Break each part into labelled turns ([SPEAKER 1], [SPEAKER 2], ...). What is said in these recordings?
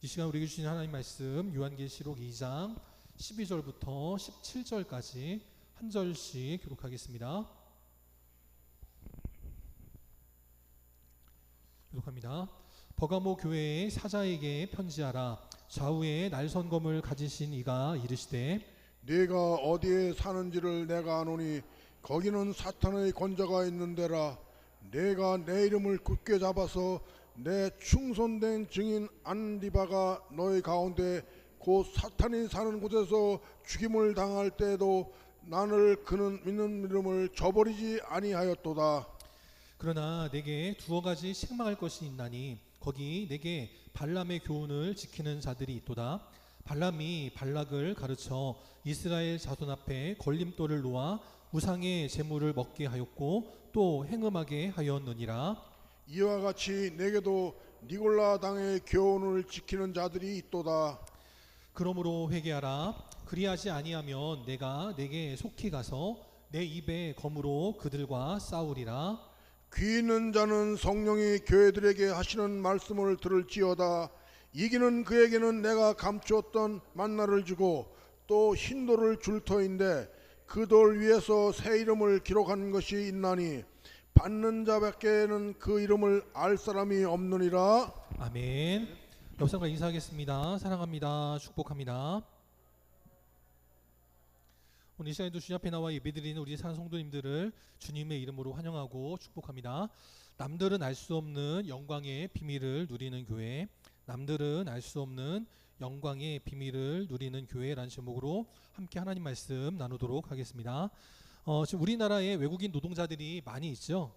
[SPEAKER 1] 이 시간 우리에게 주신 하나님 말씀 요한계시록 2장 12절부터 17절까지 한 절씩 기록하겠습니다. 기록합니다. 버가모 교회의 사자에게 편지하라. 좌우에 날선검을 가지신 이가 이르시되
[SPEAKER 2] 네가 어디에 사는지를 내가 아노니 거기는 사탄의 권자가 있는 데라. 내가 내 이름을 굳게 잡아서 내 충손된 증인 안디바가 너희 가운데 곧 사탄이 사는 곳에서 죽임을 당할 때에도 나를 그는 믿는 이름을 저버리지 아니하였도다.
[SPEAKER 1] 그러나 내게 두어 가지 책망할 것이 있나니 거기 내게 발람의 교훈을 지키는 자들이 있도다. 발람이 발락을 가르쳐 이스라엘 자손 앞에 걸림돌을 놓아 우상의 제물을 먹게 하였고 또 행음하게 하였느니라.
[SPEAKER 2] 이와 같이 내게도 니골라 당의 교훈을 지키는 자들이 있도다.
[SPEAKER 1] 그러므로 회개하라. 그리하지 아니하면 내가 내게 속히 가서 내 입에 검으로 그들과 싸우리라.
[SPEAKER 2] 귀 있는 자는 성령이 교회들에게 하시는 말씀을 들을지어다. 이기는 그에게는 내가 감추었던 만나를 주고 또 흰 돌을 줄 터인데 그 돌 위에서 새 이름을 기록한 것이 있나니 받는 자밖에는 그 이름을 알 사람이 없느니라.
[SPEAKER 1] 아멘. 옆사람과 인사하겠습니다. 사랑합니다. 축복합니다. 오늘 이 시간에도 주님 앞에 나와 예배드리는 우리 사는 성도님들을 주님의 이름으로 환영하고 축복합니다. 남들은 알 수 없는 영광의 비밀을 누리는 교회, 남들은 알 수 없는 영광의 비밀을 누리는 교회라는 제목으로 함께 하나님 말씀 나누도록 하겠습니다. 지금 우리나라에 외국인 노동자들이 많이 있죠.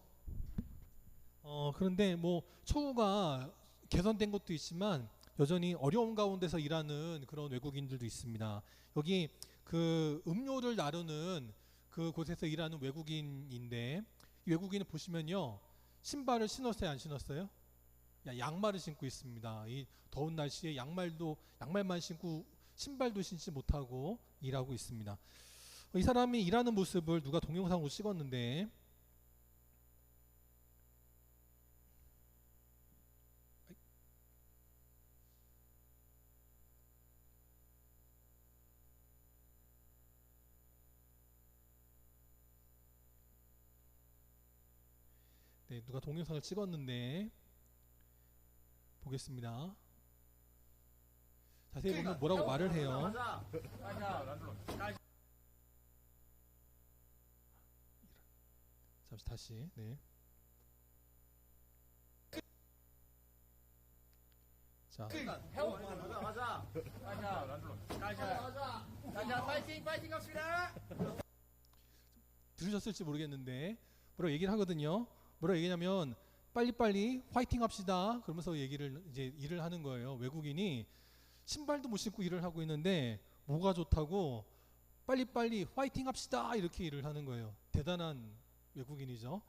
[SPEAKER 1] 그런데 뭐 처우가 개선된 것도 있지만 여전히 어려운 가운데서 일하는 그런 외국인들도 있습니다. 여기 그 음료를 나르는 그 곳에서 일하는 외국인인데 이 외국인을 보시면요, 신발을 신었어요, 안 신었어요? 양말을 신고 있습니다. 이 더운 날씨에 양말만 신고 신발도 신지 못하고 일하고 있습니다. 이 사람이 일하는 모습을 누가 동영상으로 찍었는데 누가 동영상을 찍었는데 보겠습니다. 자세히 보면 뭐라고 말을 해요. 잠시 다시. 네. 자. 들으셨을지 모르겠는데 뭐라고 얘기를 하거든요. 뭐라고 얘기냐면 빨리빨리 화이팅 합시다. 그러면서 이제 일을 하는 거예요. 외국인이 신발도 못 신고 일을 하고 있는데 뭐가 좋다고 빨리빨리 화이팅 합시다 이렇게 일을 하는 거예요. 대단한 외국인이죠.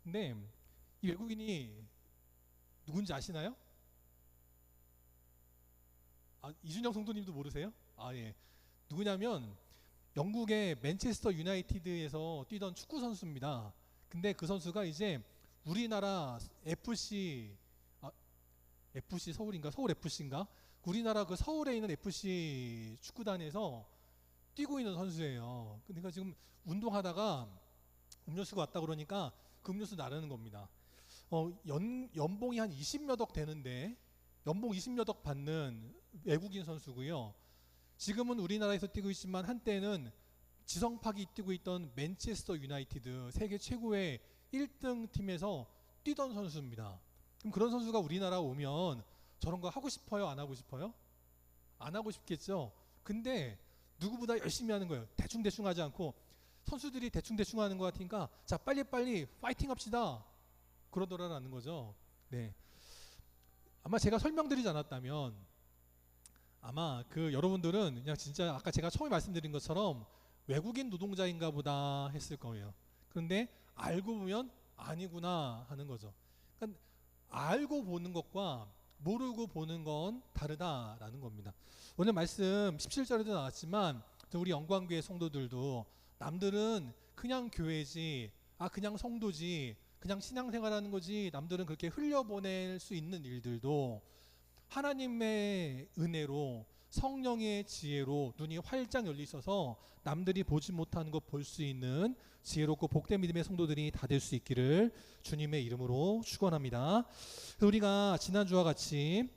[SPEAKER 1] 근데 이 외국인이 누군지 아시나요? 이준영 성도님도 모르세요? 예. 누구냐면 영국의 맨체스터 유나이티드에서 뛰던 축구 선수입니다. 근데 그 선수가 이제 우리나라 FC 서울인가? 서울 FC인가? 우리나라 그 서울에 있는 FC 축구단에서 뛰고 있는 선수예요. 그러니까 지금 운동하다가 음료수가 왔다 그러니까 그 음료수 나르는 겁니다. 연봉이 한 20몇 억 되는데 연봉 20몇 억 받는 외국인 선수고요. 지금은 우리나라에서 뛰고 있지만 한때는 지성팍이 뛰고 있던 맨체스터 유나이티드 세계 최고의 1등 팀에서 뛰던 선수입니다. 그럼 그런 선수가 우리나라 오면 저런 거 하고 싶어요? 안 하고 싶어요? 안 하고 싶겠죠. 근데 누구보다 열심히 하는 거예요. 대충대충 하지 않고 선수들이 대충대충 하는 것 같으니까 자 빨리빨리 파이팅 합시다 그러더라라는 거죠. 네. 아마 제가 설명드리지 않았다면 아마 그 여러분들은 그냥 진짜 아까 제가 처음에 말씀드린 것처럼 외국인 노동자인가 보다 했을 거예요. 그런데 알고 보면 아니구나 하는 거죠. 그러니까 알고 보는 것과 모르고 보는 건 다르다라는 겁니다. 오늘 말씀 17절에도 나왔지만 우리 영광교회 성도들도 남들은 그냥 교회지, 그냥 성도지, 그냥 신앙생활하는 거지, 남들은 그렇게 흘려보낼 수 있는 일들도 하나님의 은혜로 성령의 지혜로 눈이 활짝 열려 있어서 남들이 보지 못하는 것 볼 수 있는 지혜롭고 복된 믿음의 성도들이 다 될 수 있기를 주님의 이름으로 축원합니다. 우리가 지난주와 같이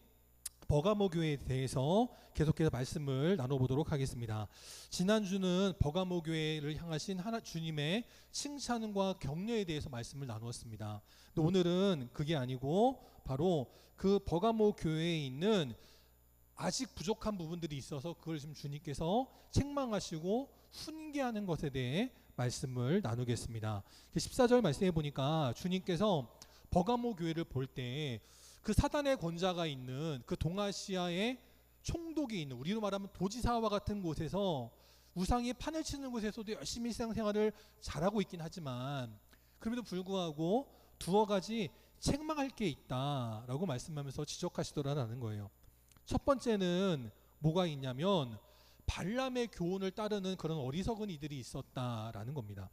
[SPEAKER 1] 버가모 교회에 대해서 계속해서 말씀을 나눠보도록 하겠습니다. 지난주는 버가모 교회를 향하신 주님의 칭찬과 격려에 대해서 말씀을 나누었습니다. 근데 오늘은 그게 아니고 바로 그 버가모 교회에 있는 아직 부족한 부분들이 있어서 그걸 지금 주님께서 책망하시고 훈계하는 것에 대해 말씀을 나누겠습니다. 14절 말씀해 보니까 주님께서 버가모 교회를 볼 때 그 사단의 권자가 있는 그 동아시아의 총독이 있는, 우리로 말하면 도지사와 같은 곳에서 우상이 판을 치는 곳에서도 열심히 신앙생활을 잘하고 있긴 하지만 그럼에도 불구하고 두어 가지 책망할 게 있다라고 말씀하면서 지적하시더라는 거예요. 첫 번째는 뭐가 있냐면 발람의 교훈을 따르는 그런 어리석은 이들이 있었다라는 겁니다.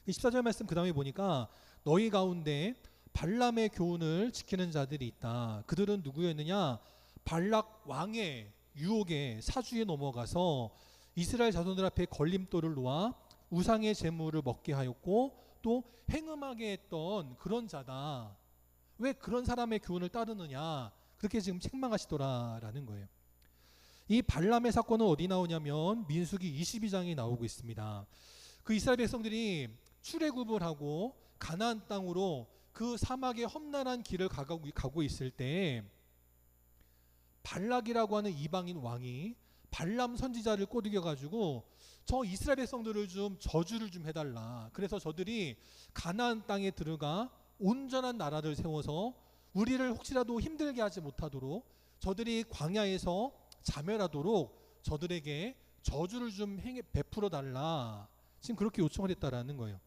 [SPEAKER 1] 14절 말씀 그 다음에 보니까 너희 가운데 발람의 교훈을 지키는 자들이 있다. 그들은 누구였느냐? 발락 왕의 유혹에 사주에 넘어가서 이스라엘 자손들 앞에 걸림돌을 놓아 우상의 재물을 먹게 하였고 또 행음하게 했던 그런 자다. 왜 그런 사람의 교훈을 따르느냐? 그렇게 지금 책망하시더라라는 거예요. 이 발람의 사건은 어디 나오냐면 민수기 22장에 나오고 있습니다. 그 이스라엘 백성들이 출애굽을 하고 가나안 땅으로 그 사막의 험난한 길을 가고 있을 때 발락이라고 하는 이방인 왕이 발람 선지자를 꼬드겨 가지고 저 이스라엘 백성들을 좀 저주를 좀 해달라. 그래서 저들이 가나안 땅에 들어가 온전한 나라를 세워서 우리를 혹시라도 힘들게 하지 못하도록 저들이 광야에서 자멸하도록 저들에게 저주를 좀 베풀어 달라. 지금 그렇게 요청을 했다라는 거예요.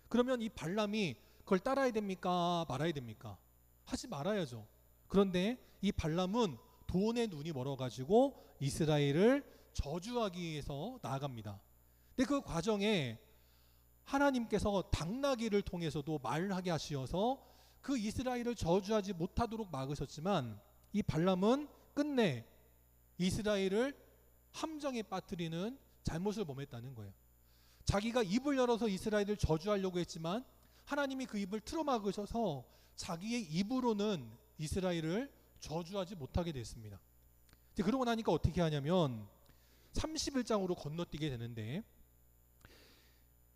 [SPEAKER 1] 그러면 이 발람이 그걸 따라야 됩니까? 말아야 됩니까? 하지 말아야죠. 그런데 이 발람은 돈에 눈이 멀어가지고 이스라엘을 저주하기 위해서 나아갑니다. 근데 그 과정에 하나님께서 당나귀를 통해서도 말하게 하시어서 그 이스라엘을 저주하지 못하도록 막으셨지만 이 발람은 끝내 이스라엘을 함정에 빠뜨리는 잘못을 범했다는 거예요. 자기가 입을 열어서 이스라엘을 저주하려고 했지만 하나님이 그 입을 틀어막으셔서 자기의 입으로는 이스라엘을 저주하지 못하게 됐습니다. 그러고 나니까 어떻게 하냐면 31장으로 건너뛰게 되는데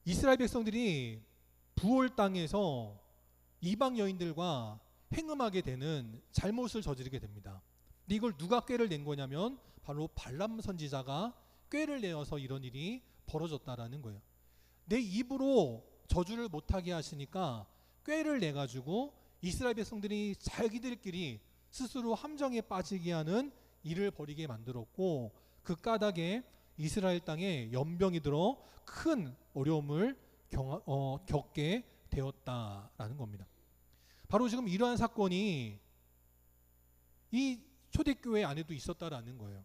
[SPEAKER 1] 이스라엘 백성들이 부올 땅에서 이방 여인들과 행음하게 되는 잘못을 저지르게 됩니다. 근데 이걸 누가 꾀를 낸 거냐면 바로 발람 선지자가 꾀를 내어서 이런 일이 벌어졌다라는 거예요. 내 입으로 저주를 못하게 하시니까 꾀를 내가지고 이스라엘 백성들이 자기들끼리 스스로 함정에 빠지게 하는 일을 벌이게 만들었고 그 까닭에 이스라엘 땅에 연병이 들어 큰 어려움을 겪게 되었다라는 겁니다. 바로 지금 이러한 사건이 이 초대교회 안에도 있었다라는 거예요.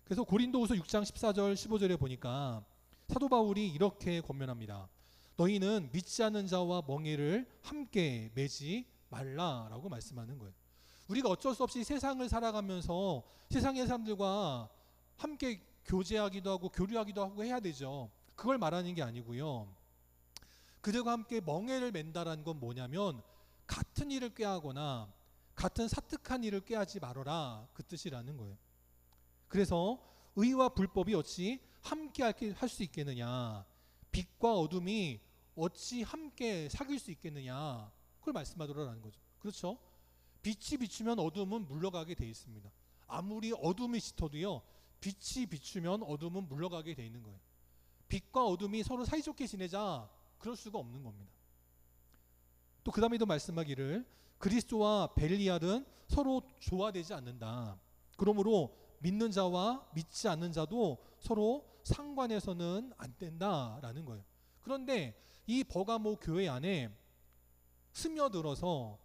[SPEAKER 1] 그래서 고린도후서 6장 14절 15절에 보니까 사도 바울이 이렇게 권면합니다. 너희는 믿지 않는 자와 멍에를 함께 매지 말라라고 말씀하는 거예요. 우리가 어쩔 수 없이 세상을 살아가면서 세상의 사람들과 함께 교제하기도 하고 교류하기도 하고 해야 되죠. 그걸 말하는 게 아니고요. 그들과 함께 멍에를 맨다라는 건 뭐냐면 같은 일을 꾀하거나 같은 사특한 일을 꾀하지 말아라, 그 뜻이라는 거예요. 그래서 의와 불법이 어찌 함께 할 수 있겠느냐, 빛과 어둠이 어찌 함께 사귈 수 있겠느냐, 그걸 말씀하더라는 거죠. 그렇죠? 빛이 비추면 어둠은 물러가게 돼 있습니다. 아무리 어둠이 짙어도요, 빛이 비추면 어둠은 물러가게 돼 있는 거예요. 빛과 어둠이 서로 사이좋게 지내자, 그럴 수가 없는 겁니다. 또 그 다음에도 말씀하기를 그리스도와 벨리알은 서로 조화되지 않는다. 그러므로 믿는 자와 믿지 않는 자도 서로 상관해서는 안 된다라는 거예요. 그런데 이 버가모 교회 안에 스며들어서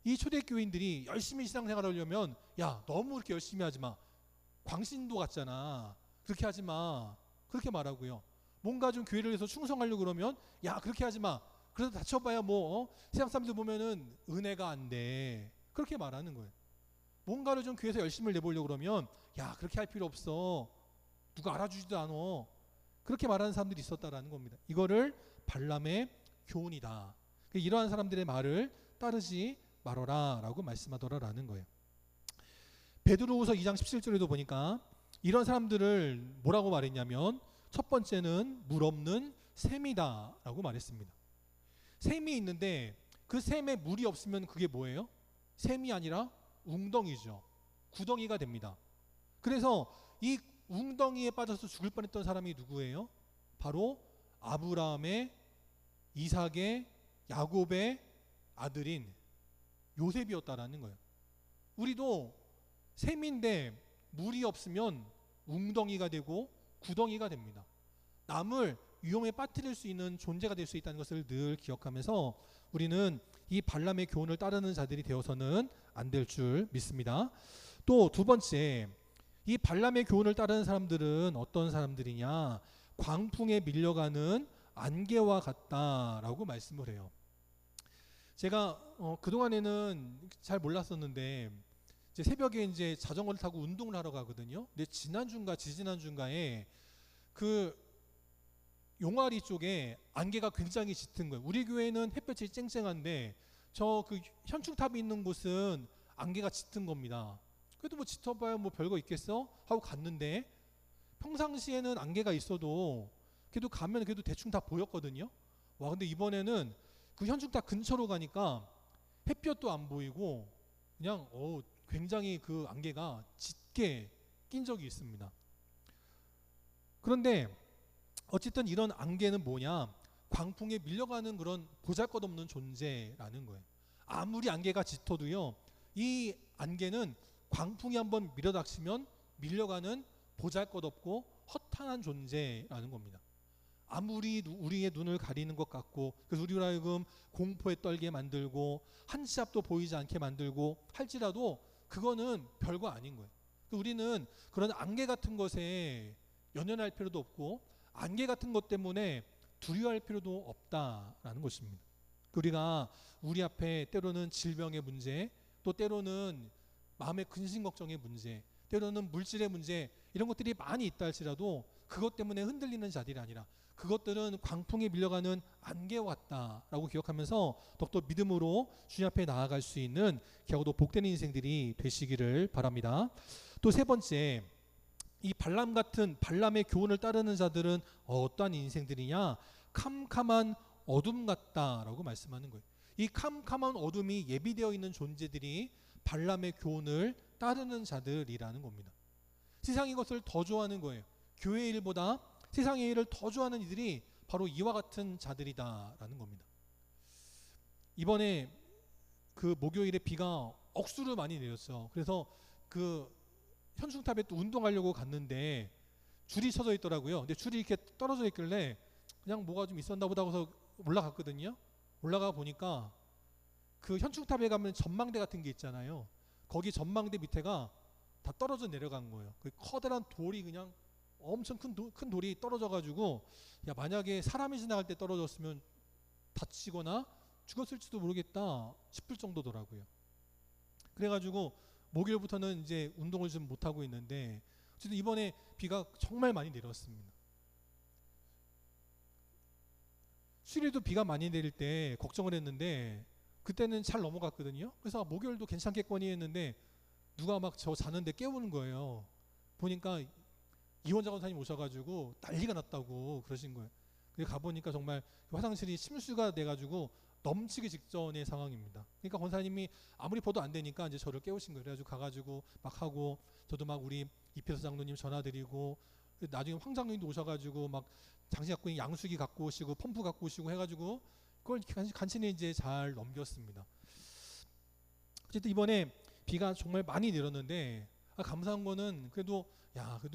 [SPEAKER 1] 이 초대교인들이 열심히 신앙생활을 하려면 야, 너무 그렇게 열심히 하지 마. 광신도 같잖아. 그렇게 하지 마. 그렇게 말하고요. 뭔가 좀 교회를 위해서 충성하려고 그러면 야, 그렇게 하지 마. 그래서 다쳐봐야 세상 사람들 보면은 은혜가 안 돼. 그렇게 말하는 거예요. 뭔가를 좀 교회에서 열심을 내보려고 그러면 야 그렇게 할 필요 없어. 누가 알아주지도 않아. 그렇게 말하는 사람들이 있었다라는 겁니다. 이거를 발람의 교훈이다. 이러한 사람들의 말을 따르지 말어라 라고 말씀하더라라는 거예요. 베드로후서 2장 17절에도 보니까 이런 사람들을 뭐라고 말했냐면 첫 번째는 물 없는 샘이다 라고 말했습니다. 샘이 있는데 그 샘에 물이 없으면 그게 뭐예요? 샘이 아니라 웅덩이죠. 구덩이가 됩니다. 그래서 이 웅덩이에 빠져서 죽을 뻔했던 사람이 누구예요? 바로 아브라함의, 이삭의, 야곱의 아들인 요셉이었다라는 거예요. 우리도 샘인데 물이 없으면 웅덩이가 되고 구덩이가 됩니다. 남을 위험에 빠뜨릴 수 있는 존재가 될 수 있다는 것을 늘 기억하면서 우리는 이 발람의 교훈을 따르는 자들이 되어서는 안 될 줄 믿습니다. 또 두 번째, 이 발람의 교훈을 따르는 사람들은 어떤 사람들이냐? 광풍에 밀려가는 안개와 같다라고 말씀을 해요. 제가 그동안에는 잘 몰랐었는데 이제 새벽에 이제 자전거를 타고 운동을 하러 가거든요. 근데 지난주인가 지지난주인가에 그 용화리 쪽에 안개가 굉장히 짙은 거예요. 우리 교회는 햇볕이 쨍쨍한데 저 그 현충탑이 있는 곳은 안개가 짙은 겁니다. 그래도 뭐 짙어봐야 뭐 별거 있겠어? 하고 갔는데 평상시에는 안개가 있어도 그래도 가면 그래도 대충 다 보였거든요. 와 근데 이번에는 그 현충탑 근처로 가니까 햇볕도 안 보이고 그냥 굉장히 그 안개가 짙게 낀 적이 있습니다. 그런데 어쨌든 이런 안개는 뭐냐? 광풍에 밀려가는 그런 보잘것없는 존재라는 거예요. 아무리 안개가 짙어도요, 이 안개는 광풍이 한번 밀어닥치면 밀려가는 보잘것없고 허탄한 존재라는 겁니다. 아무리 우리의 눈을 가리는 것 같고 그래서 우리로 하여금 공포에 떨게 만들고 한 치 앞도 보이지 않게 만들고 할지라도 그거는 별거 아닌 거예요. 우리는 그런 안개 같은 것에 연연할 필요도 없고 안개 같은 것 때문에 두려워할 필요도 없다라는 것입니다. 우리가 우리 앞에 때로는 질병의 문제, 또 때로는 마음의 근심 걱정의 문제, 때로는 물질의 문제 이런 것들이 많이 있다 할지라도 그것 때문에 흔들리는 자들이 아니라 그것들은 광풍에 밀려가는 안개와 같다라고 기억하면서 더욱더 믿음으로 주님 앞에 나아갈 수 있는 겨우도 복되는 인생들이 되시기를 바랍니다. 또 세 번째, 이 발람 같은 발람의 교훈을 따르는 자들은 어떠한 인생들이냐? 캄캄한 어둠 같다라고 말씀하는 거예요. 이 캄캄한 어둠이 예비되어 있는 존재들이 발람의 교훈을 따르는 자들이라는 겁니다. 세상의 것을 더 좋아하는 거예요. 교회의 일보다 세상의 일을 더 좋아하는 이들이 바로 이와 같은 자들이다라는 겁니다. 이번에 그 목요일에 비가 억수로 많이 내렸어요. 그래서 그 현충탑에 또 운동하려고 갔는데 줄이 쳐져 있더라고요. 근데 줄이 이렇게 떨어져 있길래 그냥 뭐가 좀 있었나 보다 해서 올라갔거든요. 올라가 보니까 그 현충탑에 가면 전망대 같은 게 있잖아요. 거기 전망대 밑에가 다 떨어져 내려간 거예요. 그 커다란 돌이 그냥 엄청 큰 돌이 떨어져가지고 야 만약에 사람이 지나갈 때 떨어졌으면 다치거나 죽었을지도 모르겠다 싶을 정도더라고요. 그래가지고 목요일부터는 이제 운동을 좀 못하고 있는데 어쨌든 이번에 비가 정말 많이 내렸습니다. 수리도 비가 많이 내릴 때 걱정을 했는데 그때는 잘 넘어갔거든요. 그래서 목요일도 괜찮겠거니 했는데 누가 막 저 자는데 깨우는 거예요. 보니까 이원자 권사님 오셔가지고 난리가 났다고 그러신 거예요. 그래서 가보니까 정말 화장실이 침수가 돼가지고 넘치기 직전의 상황입니다. 그러니까 권사님이 아무리 봐도 안 되니까 이제 저를 깨우신 거예요. 그래가지고 가가지고 막 하고 저도 막 우리 이필서 장로님 전화드리고 나중에 황 장로님도 오셔가지고 막 장식 갖고 양수기 갖고 오시고 펌프 갖고 오시고 해가지고 그걸 간신히 이제 잘 넘겼습니다. 어쨌든 이번에 비가 정말 많이 내렸는데 감사한 거는 그래도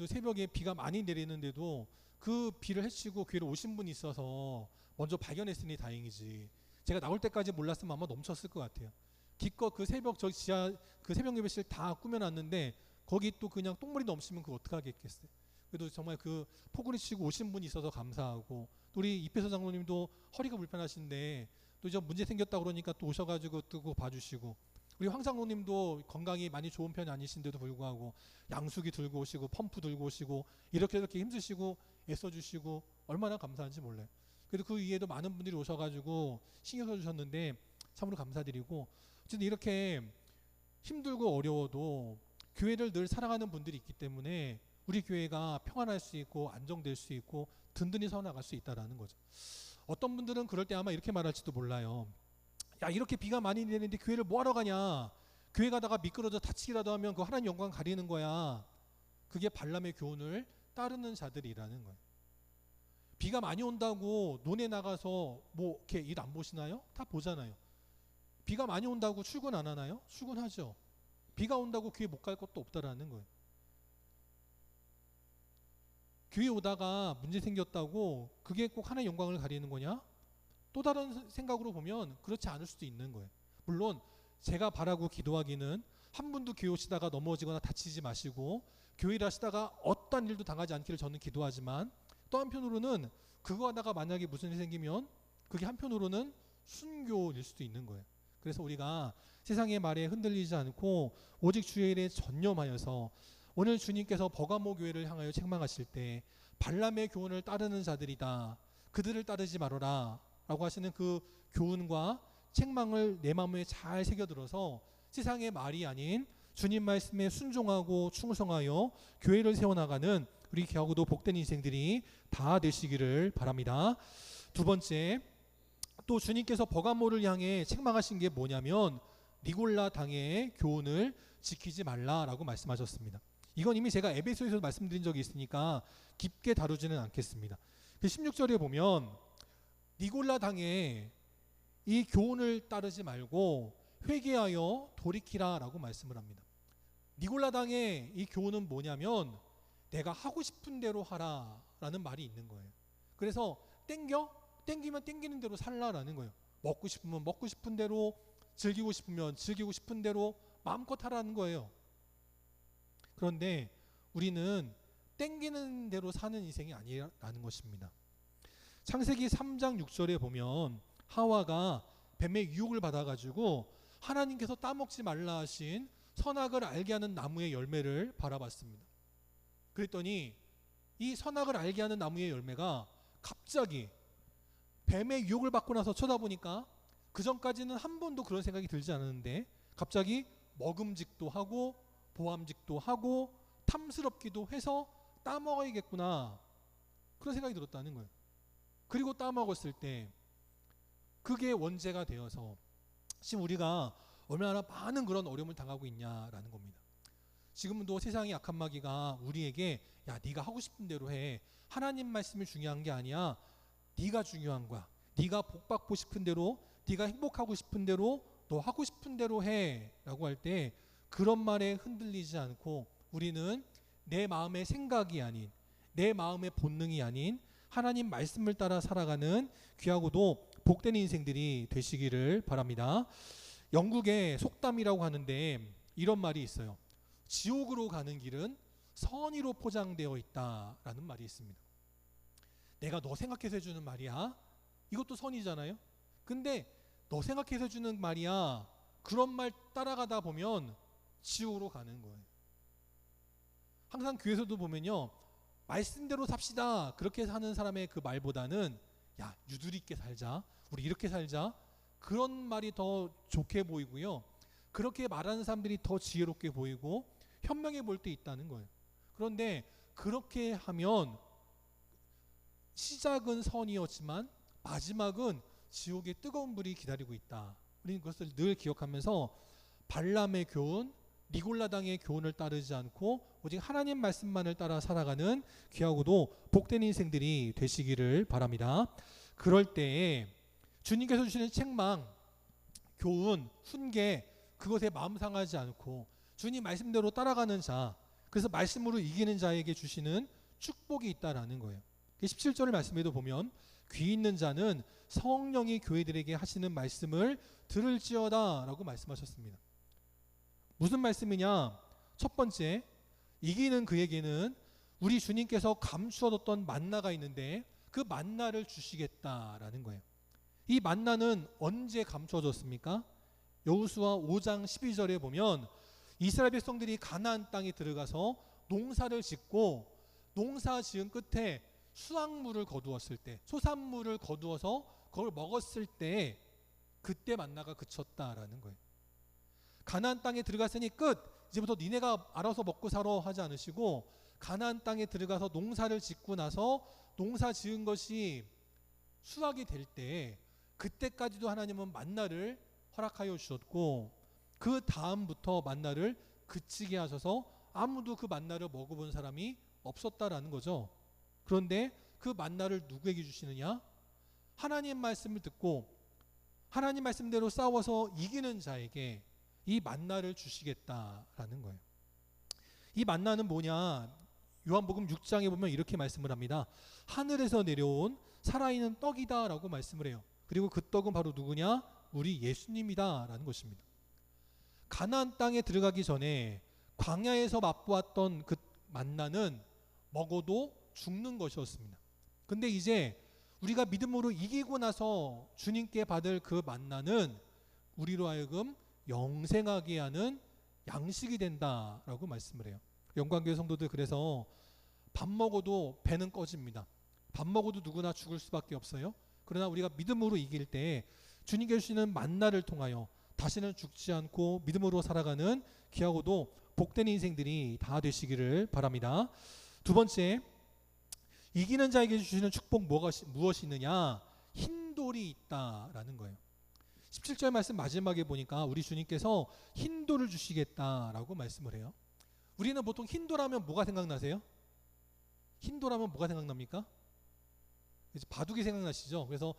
[SPEAKER 1] 새벽에 비가 많이 내리는데도 그 비를 헤치고 교회로 오신 분이 있어서 먼저 발견했으니 다행이지. 제가 나올 때까지 몰랐으면 아마 넘쳤을 것 같아요. 기껏 그 새벽 저 지하 그 새벽 예배실 다 꾸며놨는데 거기 또 그냥 똥물이 넘치면 그거 어떡하겠겠어요. 그래도 정말 그 포구리 치고 오신 분이 있어서 감사하고, 또 우리 이페서 장로님도 허리가 불편하신데 또 이제 문제 생겼다 그러니까 또 오셔가지고 뜨고 봐주시고, 우리 황 장로님도 건강이 많이 좋은 편이 아니신데도 불구하고 양수기 들고 오시고 펌프 들고 오시고 이렇게 힘쓰시고 애써주시고 얼마나 감사한지 몰라요. 그래도 그 위에도 많은 분들이 오셔가지고 신경 써주셨는데 참으로 감사드리고, 어쨌든 이렇게 힘들고 어려워도 교회를 늘 사랑하는 분들이 있기 때문에 우리 교회가 평안할 수 있고 안정될 수 있고 든든히 서나갈 수 있다라는 거죠. 어떤 분들은 그럴 때 아마 이렇게 말할지도 몰라요. 야, 이렇게 비가 많이 내리는데 교회를 뭐하러 가냐, 교회 가다가 미끄러져 다치기라도 하면 그 하나님 영광 가리는 거야. 그게 발람의 교훈을 따르는 자들이라는 거예요. 비가 많이 온다고 논에 나가서 뭐 이렇게 일 안 보시나요? 다 보잖아요. 비가 많이 온다고 출근 안 하나요? 출근하죠. 비가 온다고 교회 못 갈 것도 없다라는 거예요. 교회 오다가 문제 생겼다고 그게 꼭 하나의 영광을 가리는 거냐? 또 다른 생각으로 보면 그렇지 않을 수도 있는 거예요. 물론 제가 바라고 기도하기는 한 분도 교회 오시다가 넘어지거나 다치지 마시고 교회를 하시다가 어떤 일도 당하지 않기를 저는 기도하지만, 또 한편으로는 그거 하다가 만약에 무슨 일이 생기면 그게 한편으로는 순교일 수도 있는 거예요. 그래서 우리가 세상의 말에 흔들리지 않고 오직 주의 일에 전념하여서, 오늘 주님께서 버가모 교회를 향하여 책망하실 때 발람의 교훈을 따르는 자들이다, 그들을 따르지 말아라 라고 하시는 그 교훈과 책망을 내 마음에 잘 새겨들어서 세상의 말이 아닌 주님 말씀에 순종하고 충성하여 교회를 세워나가는 우리 겨우도 복된 인생들이 다 되시기를 바랍니다. 두 번째, 또 주님께서 버가모를 향해 책망하신 게 뭐냐면 니골라 당의 교훈을 지키지 말라라고 말씀하셨습니다. 이건 이미 제가 에베소에서 말씀드린 적이 있으니까 깊게 다루지는 않겠습니다. 16절에 보면 니골라 당의 이 교훈을 따르지 말고 회개하여 돌이키라라고 말씀을 합니다. 니골라 당의 이 교훈은 뭐냐면 내가 하고 싶은 대로 하라라는 말이 있는 거예요. 그래서 땡기면 땡기는 대로 살라라는 거예요. 먹고 싶으면 먹고 싶은 대로, 즐기고 싶으면 즐기고 싶은 대로 마음껏 하라는 거예요. 그런데 우리는 땡기는 대로 사는 인생이 아니라는 것입니다. 창세기 3장 6절에 보면 하와가 뱀의 유혹을 받아가지고 하나님께서 따먹지 말라 하신 선악을 알게 하는 나무의 열매를 바라봤습니다. 그랬더니 이 선악을 알게 하는 나무의 열매가 갑자기 뱀의 유혹을 받고 나서 쳐다보니까 그 전까지는 한 번도 그런 생각이 들지 않았는데 갑자기 먹음직도 하고 보암직도 하고 탐스럽기도 해서 따먹어야겠구나, 그런 생각이 들었다는 거예요. 그리고 따먹었을 때 그게 원죄가 되어서 지금 우리가 얼마나 많은 그런 어려움을 당하고 있냐라는 겁니다. 지금도 세상의 악한 마귀가 우리에게 야, 네가 하고 싶은 대로 해, 하나님 말씀이 중요한 게 아니야, 네가 중요한 거야, 네가 복받고 싶은 대로, 네가 행복하고 싶은 대로, 너 하고 싶은 대로 해 라고 할 때 그런 말에 흔들리지 않고 우리는 내 마음의 생각이 아닌, 내 마음의 본능이 아닌 하나님 말씀을 따라 살아가는 귀하고도 복된 인생들이 되시기를 바랍니다. 영국의 속담이라고 하는데 이런 말이 있어요. 지옥으로 가는 길은 선의로 포장되어 있다라는 말이 있습니다. 내가 너 생각해서 해주는 말이야, 이것도 선이잖아요. 근데 너 생각해서 해주는 말이야, 그런 말 따라가다 보면 지옥으로 가는 거예요. 항상 교회에서도 보면요, 말씀대로 삽시다 그렇게 사는 사람의 그 말보다는 야, 유두리 있게 살자, 우리 이렇게 살자, 그런 말이 더 좋게 보이고요, 그렇게 말하는 사람들이 더 지혜롭게 보이고 현명해 보일 때 있다는 거예요. 그런데 그렇게 하면 시작은 선이었지만 마지막은 지옥의 뜨거운 불이 기다리고 있다. 우리는 그것을 늘 기억하면서 발람의 교훈, 니골라당의 교훈을 따르지 않고 오직 하나님 말씀만을 따라 살아가는 귀하고도 복된 인생들이 되시기를 바랍니다. 그럴 때에 주님께서 주시는 책망, 교훈, 훈계, 그것에 마음 상하지 않고 주님 말씀대로 따라가는 자, 그래서 말씀으로 이기는 자에게 주시는 축복이 있다라는 거예요. 17절 말씀에도 보면 귀 있는 자는 성령이 교회들에게 하시는 말씀을 들을지어다 라고 말씀하셨습니다. 무슨 말씀이냐? 첫 번째, 이기는 그에게는 우리 주님께서 감추어뒀던 만나가 있는데 그 만나를 주시겠다라는 거예요. 이 만나는 언제 감추어졌습니까? 여호수아 5장 12절에 보면 이스라엘 백성들이 가나안 땅에 들어가서 농사를 짓고 농사 지은 끝에 수확물을 거두었을 때, 소산물을 거두어서 그걸 먹었을 때 그때 만나가 그쳤다라는 거예요. 가나안 땅에 들어갔으니 끝. 이제부터 니네가 알아서 먹고 살아 하지 않으시고 가나안 땅에 들어가서 농사를 짓고 나서 농사 지은 것이 수확이 될 때 그때까지도 하나님은 만나를 허락하여 주셨고 그 다음부터 만나를 그치게 하셔서 아무도 그 만나를 먹어본 사람이 없었다라는 거죠. 그런데 그 만나를 누구에게 주시느냐? 하나님 말씀을 듣고 하나님 말씀대로 싸워서 이기는 자에게 이 만나를 주시겠다라는 거예요. 이 만나는 뭐냐? 요한복음 6장에 보면 이렇게 말씀을 합니다. 하늘에서 내려온 살아있는 떡이다라고 말씀을 해요. 그리고 그 떡은 바로 누구냐? 우리 예수님이다라는 것입니다. 가나안 땅에 들어가기 전에 광야에서 맛보았던 그 만나는 먹어도 죽는 것이었습니다. 근데 이제 우리가 믿음으로 이기고 나서 주님께 받을 그 만나는 우리로 하여금 영생하게 하는 양식이 된다라고 말씀을 해요. 영광교회 성도들, 그래서 밥 먹어도 배는 꺼집니다. 밥 먹어도 누구나 죽을 수밖에 없어요. 그러나 우리가 믿음으로 이길 때 주님께 주시는 만나를 통하여 다시는 죽지 않고 믿음으로 살아가는 귀하고도 복된 인생들이 다 되시기를 바랍니다. 두 번째, 이기는 자에게 주시는 축복 무엇이 있느냐? 흰돌이 있다라는 거예요. 17절 말씀 마지막에 보니까 우리 주님께서 흰돌을 주시겠다라고 말씀을 해요. 우리는 보통 흰돌하면 뭐가 생각나세요? 흰돌하면 뭐가 생각납니까? 이제 바둑이 생각나시죠? 그래서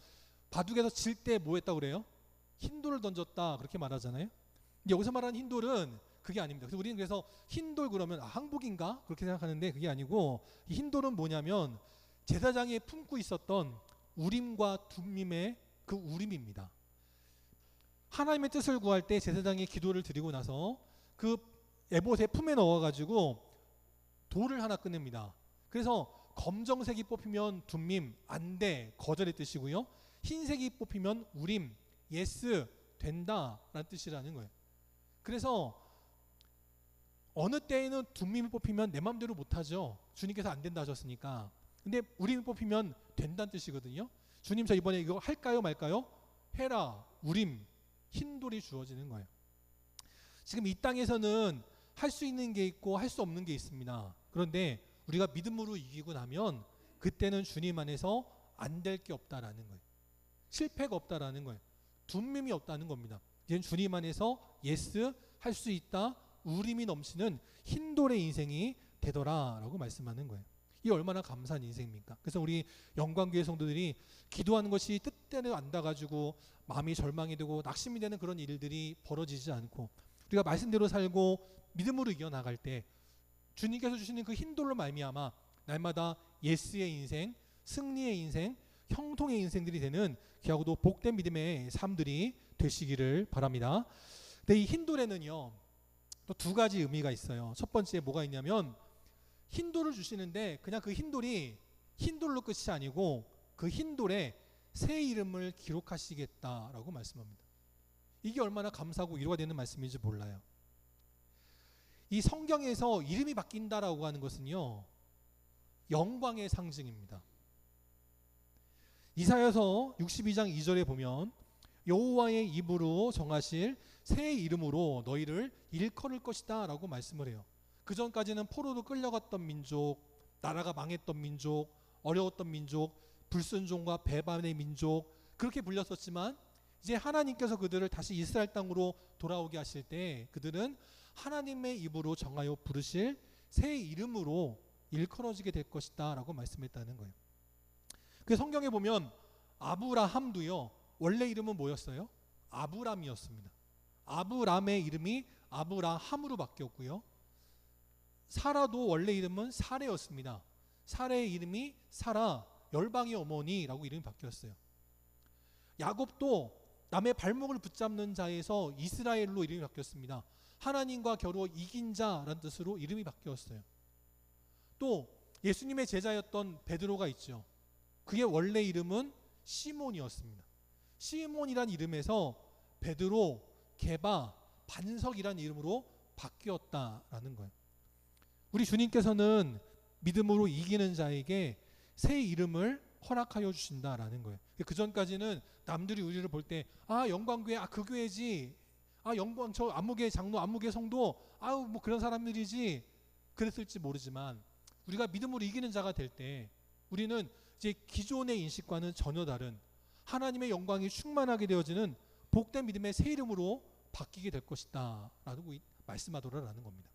[SPEAKER 1] 바둑에서 질 때 뭐 했다고 그래요? 흰돌을 던졌다 그렇게 말하잖아요. 근데 여기서 말하는 흰돌은 그게 아닙니다. 그래서 우리는 그래서 흰돌 그러면 항복인가? 그렇게 생각하는데 그게 아니고 이 흰돌은 뭐냐면 제사장이 품고 있었던 우림과 둠밈의 그 우림입니다. 하나님의 뜻을 구할 때 제사장이 기도를 드리고 나서 그 에봇의 품에 넣어가지고 돌을 하나 꺼냅니다. 그래서 검정색이 뽑히면 둠밈, 안돼, 거절의 뜻이고요. 흰색이 뽑히면 우림, 예스, 된다라는 뜻이라는 거예요. 그래서 어느 때에는 둠밈이 뽑히면 내 마음대로 못하죠. 주님께서 안 된다 하셨으니까. 근데 우림이 뽑히면 된다는 뜻이거든요. 주님 저 이번에 이거 할까요 말까요? 해라. 우림, 흰돌이 주어지는 거예요. 지금 이 땅에서는 할 수 있는 게 있고 할 수 없는 게 있습니다. 그런데 우리가 믿음으로 이기고 나면 그때는 주님 안에서 안 될 게 없다라는 거예요. 실패가 없다라는 거예요. 둠밈이 없다는 겁니다. 이제는 주님 안에서 예스, 할 수 있다, 우림이 넘치는 흰돌의 인생이 되더라라고 말씀하는 거예요. 이 얼마나 감사한 인생입니까? 그래서 우리 영광교회 성도들이 기도하는 것이 뜻대로 안 닿아가지고 마음이 절망이 되고 낙심이 되는 그런 일들이 벌어지지 않고 우리가 말씀대로 살고 믿음으로 이겨나갈 때 주님께서 주시는 그 흰돌로 말미암아 날마다 예스의 인생, 승리의 인생, 형통의 인생들이 되는 귀하고도 복된 믿음의 삶들이 되시기를 바랍니다. 근데 이 흰돌에는요 또 두 가지 의미가 있어요. 첫 번째 뭐가 있냐면 흰돌을 주시는데 그냥 그 흰돌이 흰돌로 끝이 아니고 그 흰돌에 새 이름을 기록하시겠다라고 말씀합니다. 이게 얼마나 감사하고 위로가 되는 말씀인지 몰라요. 이 성경에서 이름이 바뀐다라고 하는 것은요 영광의 상징입니다. 이사야서 62장 2절에 보면 여호와의 입으로 정하실 새 이름으로 너희를 일컬을 것이다 라고 말씀을 해요. 그 전까지는 포로로 끌려갔던 민족, 나라가 망했던 민족, 어려웠던 민족, 불순종과 배반의 민족 그렇게 불렸었지만 이제 하나님께서 그들을 다시 이스라엘 땅으로 돌아오게 하실 때 그들은 하나님의 입으로 정하여 부르실 새 이름으로 일컬어지게 될 것이다 라고 말씀했다는 거예요. 그 성경에 보면 아브라함도요 원래 이름은 뭐였어요? 아브람이었습니다. 아브람의 이름이 아브라함으로 바뀌었고요. 사라도 원래 이름은 사레였습니다. 사레의 이름이 사라, 열방의 어머니라고 이름이 바뀌었어요. 야곱도 남의 발목을 붙잡는 자에서 이스라엘로 이름이 바뀌었습니다. 하나님과 겨루 이긴 자라는 뜻으로 이름이 바뀌었어요. 또 예수님의 제자였던 베드로가 있죠. 그게 원래 이름은 시몬이었습니다. 시몬이란 이름에서 베드로, 게바, 반석이란 이름으로 바뀌었다라는 거예요. 우리 주님께서는 믿음으로 이기는 자에게 새 이름을 허락하여 주신다라는 거예요. 그 전까지는 남들이 우리를 볼 때 영광교회, 그 교회지, 영광 저 안무개 장로, 안무개 성도, 뭐 그런 사람들이지 그랬을지 모르지만, 우리가 믿음으로 이기는 자가 될 때 우리는 이제 기존의 인식과는 전혀 다른 하나님의 영광이 충만하게 되어지는 복된 믿음의 새 이름으로 바뀌게 될 것이다 라고 말씀하더라라는 겁니다.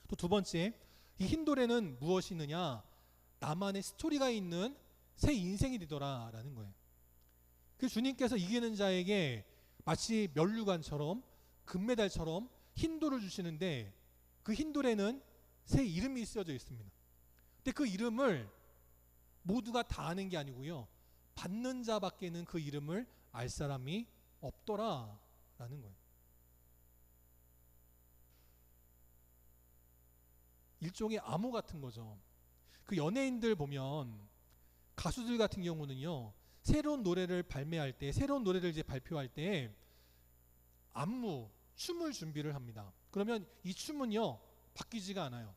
[SPEAKER 1] 또 두 번째, 이 흰돌에는 무엇이 있느냐? 나만의 스토리가 있는 새 인생이 되더라라는 거예요. 그 주님께서 이기는 자에게 마치 면류관처럼 금메달처럼 흰돌을 주시는데, 그 흰돌에는 새 이름이 쓰여져 있습니다. 근데 그 이름을 모두가 다 아는 게 아니고요, 받는 자밖에는 그 이름을 알 사람이 없더라라는 거예요. 일종의 암호 같은 거죠. 그 연예인들 보면, 가수들 같은 경우는요, 새로운 노래를 발매할 때, 새로운 노래를 이제 발표할 때 안무, 춤을 준비를 합니다. 그러면 이 춤은요 바뀌지가 않아요.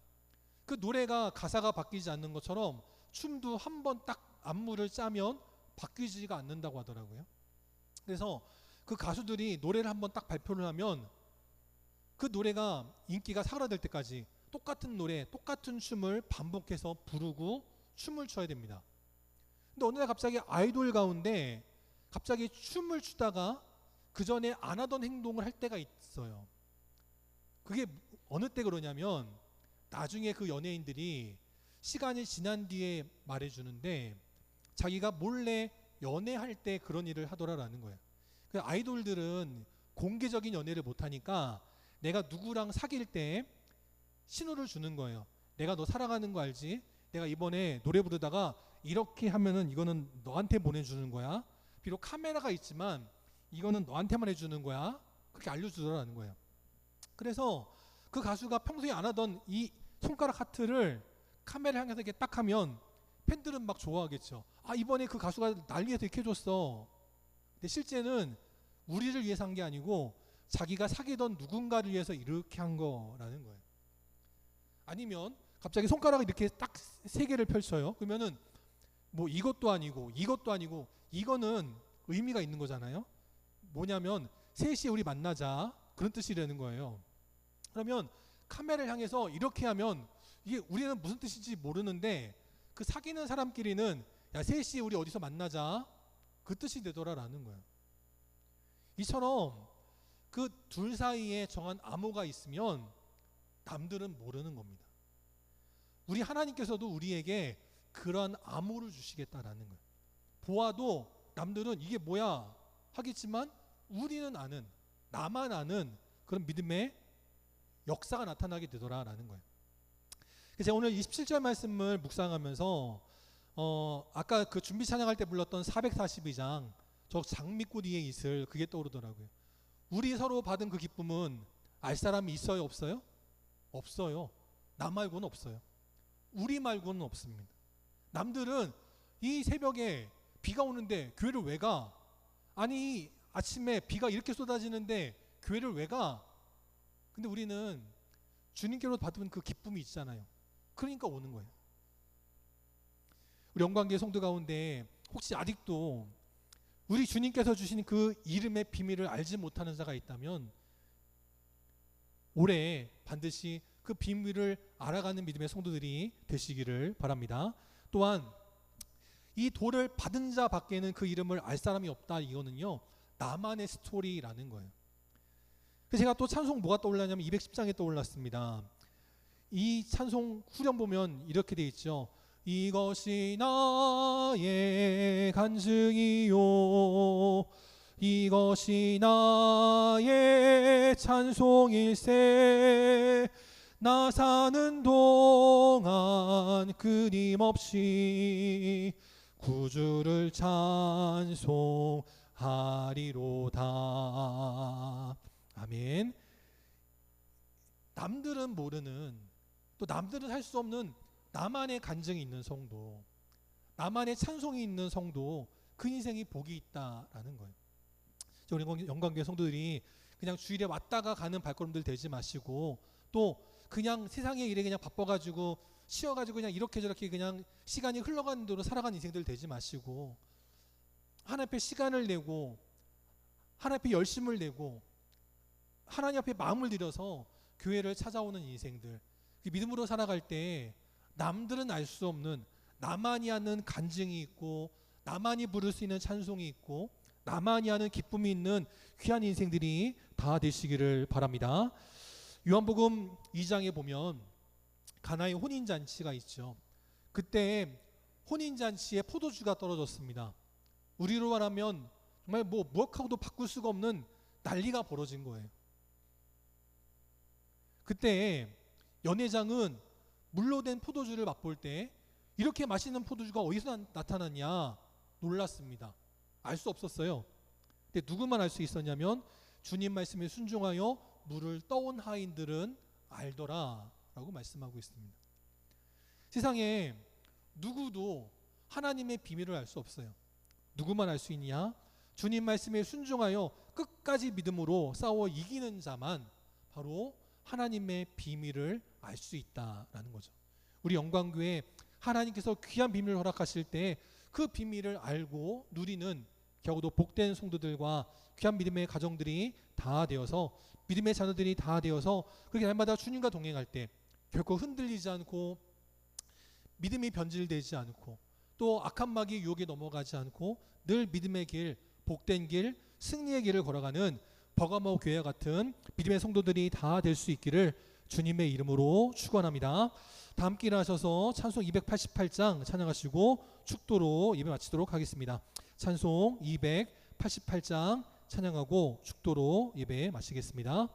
[SPEAKER 1] 그 노래가 가사가 바뀌지 않는 것처럼 춤도 한 번 딱 안무를 짜면 바뀌지가 않는다고 하더라고요. 그래서 그 가수들이 노래를 한 번 딱 발표를 하면 그 노래가 인기가 사그라들 때까지 똑같은 노래, 똑같은 춤을 반복해서 부르고 춤을 춰야 됩니다. 근데 어느 날 갑자기 아이돌 가운데 갑자기 춤을 추다가 그 전에 안 하던 행동을 할 때가 있어요. 그게 어느 때 그러냐면, 나중에 그 연예인들이 시간이 지난 뒤에 말해주는데, 자기가 몰래 연애할 때 그런 일을 하더라라는 거예요. 그 아이돌들은 공개적인 연애를 못하니까 내가 누구랑 사귈 때 신호를 주는 거예요. 내가 너 사랑하는 거 알지? 내가 이번에 노래 부르다가 이렇게 하면은 이거는 너한테 보내주는 거야. 비록 카메라가 있지만 이거는 너한테만 해주는 거야. 그렇게 알려주더라는 거예요. 그래서 그 가수가 평소에 안 하던 이 손가락 하트를 카메라 향해서 이렇게 딱 하면 팬들은 막 좋아하겠죠. 이번에 그 가수가 날 위해서 이렇게 해줬어. 근데 실제는 우리를 위해서 한 게 아니고 자기가 사귀던 누군가를 위해서 이렇게 한 거라는 거예요. 아니면 갑자기 손가락을 이렇게 딱 세 개를 펼쳐요. 그러면은 뭐 이것도 아니고 이것도 아니고 이거는 의미가 있는 거잖아요. 뭐냐면 3시에 우리 만나자, 그런 뜻이라는 거예요. 그러면 카메라를 향해서 이렇게 하면 이게 우리는 무슨 뜻인지 모르는데 그 사귀는 사람끼리는 야 3시에 우리 어디서 만나자, 그 뜻이 되더라라는 거예요. 이처럼 그 둘 사이에 정한 암호가 있으면 남들은 모르는 겁니다. 우리 하나님께서도 우리에게 그러한 암호를 주시겠다라는 거예요. 보아도 남들은 이게 뭐야 하겠지만 우리는 아는, 나만 아는 그런 믿음의 역사가 나타나게 되더라라는 거예요. 그래서 제가 오늘 27절 말씀을 묵상하면서 아까 그 준비 찬양할 때 불렀던 442장 저 장미꽃 위에 있을 그게 떠오르더라고요. 우리 서로 받은 그 기쁨은 알 사람이 있어요, 없어요? 없어요. 나 말고는 없어요. 우리 말고는 없습니다. 남들은 이 새벽에 비가 오는데 교회를 왜 가? 아니 아침에 비가 이렇게 쏟아지는데 교회를 왜 가? 근데 우리는 주님께로 받은 그 기쁨이 있잖아요. 그러니까 오는 거예요. 우리 영광교회 성도 가운데 혹시 아직도 우리 주님께서 주신 그 이름의 비밀을 알지 못하는 자가 있다면 올해 반드시 그 비밀을 알아가는 믿음의 성도들이 되시기를 바랍니다. 또한 이 돌을 받은 자 밖에는 그 이름을 알 사람이 없다, 이거는요 나만의 스토리라는 거예요. 그래서 제가 또 찬송 뭐가 떠올랐냐면 210장에 떠올랐습니다. 이 찬송 후렴 보면 이렇게 돼 있죠. 이것이 나의 간증이요, 이것이 나의 찬송일세, 나 사는 동안 끊임없이 구주를 찬송하리로다. 아멘. 남들은 모르는, 또 남들은 할 수 없는 나만의 간증이 있는 성도, 나만의 찬송이 있는 성도, 그 인생이 복이 있다라는 거예요. 우리 영광교회 성도들이 그냥 주일에 왔다가 가는 발걸음들 되지 마시고, 또 그냥 세상의 일에 그냥 바빠가지고 쉬어가지고 그냥 이렇게 저렇게 그냥 시간이 흘러가는 대로 살아가는 인생들 되지 마시고, 하나님 앞에 시간을 내고 하나님 앞에 열심을 내고 하나님 앞에 마음을 들여서 교회를 찾아오는 인생들, 믿음으로 살아갈 때 남들은 알 수 없는, 나만이 아는 간증이 있고, 나만이 부를 수 있는 찬송이 있고, 나만이 아는 기쁨이 있는 귀한 인생들이 다 되시기를 바랍니다. 요한복음 2장에 보면 가나의 혼인잔치가 있죠. 그때 혼인잔치에 포도주가 떨어졌습니다. 우리로 말하면 정말 무엇하고도 바꿀 수가 없는 난리가 벌어진 거예요. 그때 연회장은 물로 된 포도주를 맛볼 때 이렇게 맛있는 포도주가 어디서 나타났냐 놀랐습니다. 알 수 없었어요. 근데 누구만 알 수 있었냐면 주님 말씀에 순종하여 물을 떠온 하인들은 알더라 라고 말씀하고 있습니다. 세상에 누구도 하나님의 비밀을 알 수 없어요. 누구만 알 수 있냐? 주님 말씀에 순종하여 끝까지 믿음으로 싸워 이기는 자만 바로 하나님의 비밀을 알 수 있다라는 거죠. 우리 영광교회 하나님께서 귀한 비밀을 허락하실 때 그 비밀을 알고 누리는 겨우도 복된 성도들과 귀한 믿음의 가정들이 다 되어서, 믿음의 자녀들이 다 되어서 그렇게 날마다 주님과 동행할 때 결코 흔들리지 않고, 믿음이 변질되지 않고, 또 악한 마귀의 유혹에 넘어가지 않고 늘 믿음의 길, 복된 길, 승리의 길을 걸어가는 버가모 교회와 같은 믿음의 성도들이 다 될 수 있기를 주님의 이름으로 축원합니다. 다 함께 일어나셔서 찬송 288장 찬양하시고 축도로 예배 마치도록 하겠습니다. 찬송 288장 찬양하고 축도로 예배 마치겠습니다.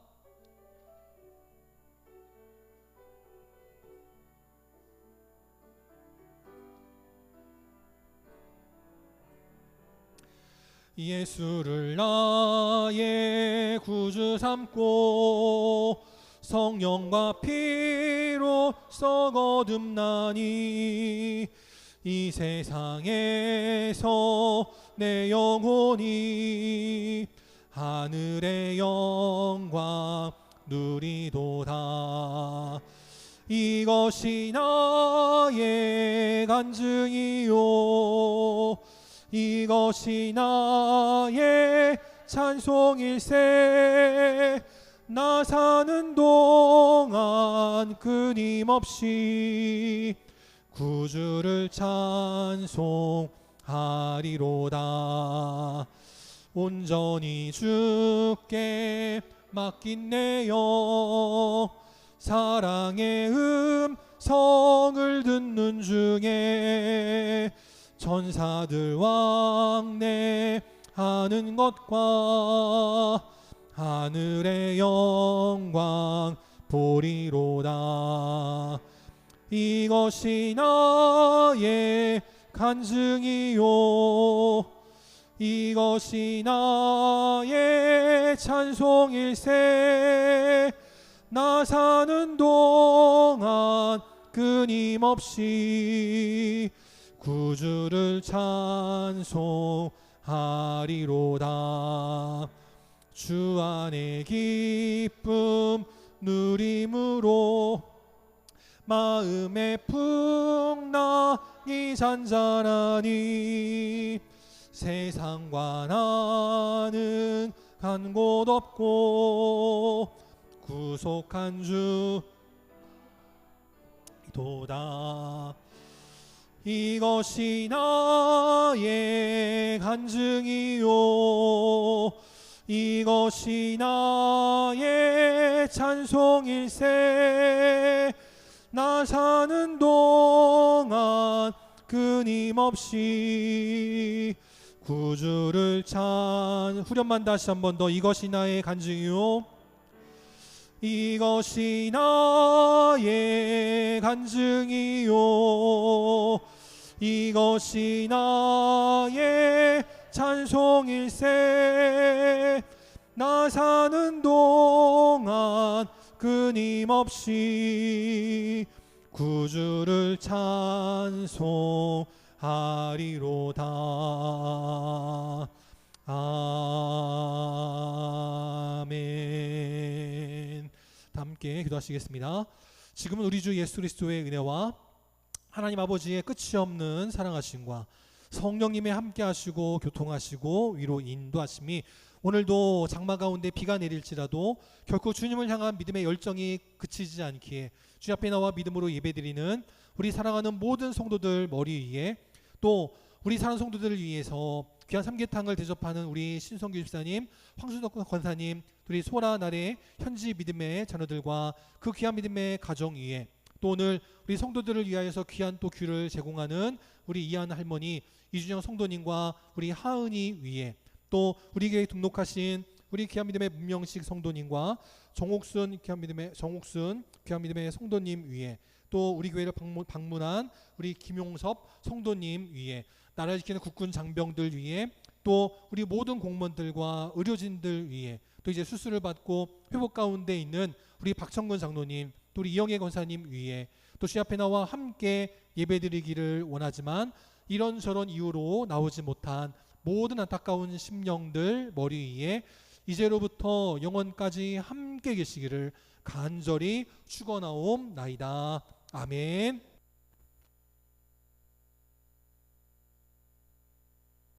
[SPEAKER 1] 예수를 나의 구주 삼고 성령과 피로 썩 거듭나니 이 세상에서 내 영혼이 하늘의 영광 누리도다. 이것이 나의 간증이요, 이것이 나의 찬송일세. 나 사는 동안 끊임없이 구주를 찬송하리로다. 온전히 주께 맡긴 내 영, 사랑의 음성을 듣는 중에 천사들 왕래하는 것과 하늘의 영광 보리로다. 이것이 나의 간증이요, 이것이 나의 찬송일세. 나 사는 동안 끊임없이 구주를 찬송하리로다. 주 안의 기쁨 누림으로 마음의 풍랑이 잔잔하니 세상과 나는 간 곳 없고 구속한 주 도다. 이것이 나의 간증이요, 이것이 나의 찬송일세. 나 사는 동안 끊임없이 구주를 후렴만 다시 한 번 더. 이것이 나의 간증이요, 이것이 나의 간증이요, 이것이 나의 찬송일세. 나 사는 동안 끊임없이 구주를 찬송하리로다. 아멘. 다 함께 기도하시겠습니다. 지금은 우리 주 예수 그리스도의 은혜와 하나님 아버지의 끝이 없는 사랑하심과 성령님의 함께 하시고 교통하시고 위로 인도하심이 오늘도 장마 가운데 비가 내릴지라도 결코 주님을 향한 믿음의 열정이 그치지 않기에 주 앞에 나와 믿음으로 예배드리는 우리 사랑하는 모든 성도들 머리 위에, 또 우리 사랑하는 성도들을 위해서 귀한 삼계탕을 대접하는 우리 신성규 집사님, 황수덕 권사님, 우리 소라 나래 현지 믿음의 자녀들과 그 귀한 믿음의 가정 위에, 또 오늘 우리 성도들을 위하여서 귀한 또 귤을 제공하는 우리 이한 할머니, 이준영 성도님과 우리 하은이 위에, 또 우리 교회에 등록하신 우리 귀한 믿음의 문명식 성도님과 정옥순 귀한 믿음의 성도님 위에, 또 우리 교회를 방문한 우리 김용섭 성도님 위에, 나라를 지키는 국군 장병들 위에, 또 우리 모든 공무원들과 의료진들 위에, 또 이제 수술을 받고 회복 가운데 있는 우리 박청근 장로님, 또 우리 이영애 권사님 위에, 또 주 앞에 나와 함께 예배드리기를 원하지만 이런저런 이유로 나오지 못한 모든 안타까운 심령들 머리 위에 이제로부터 영원까지 함께 계시기를 간절히 축원하옵나이다. 아멘.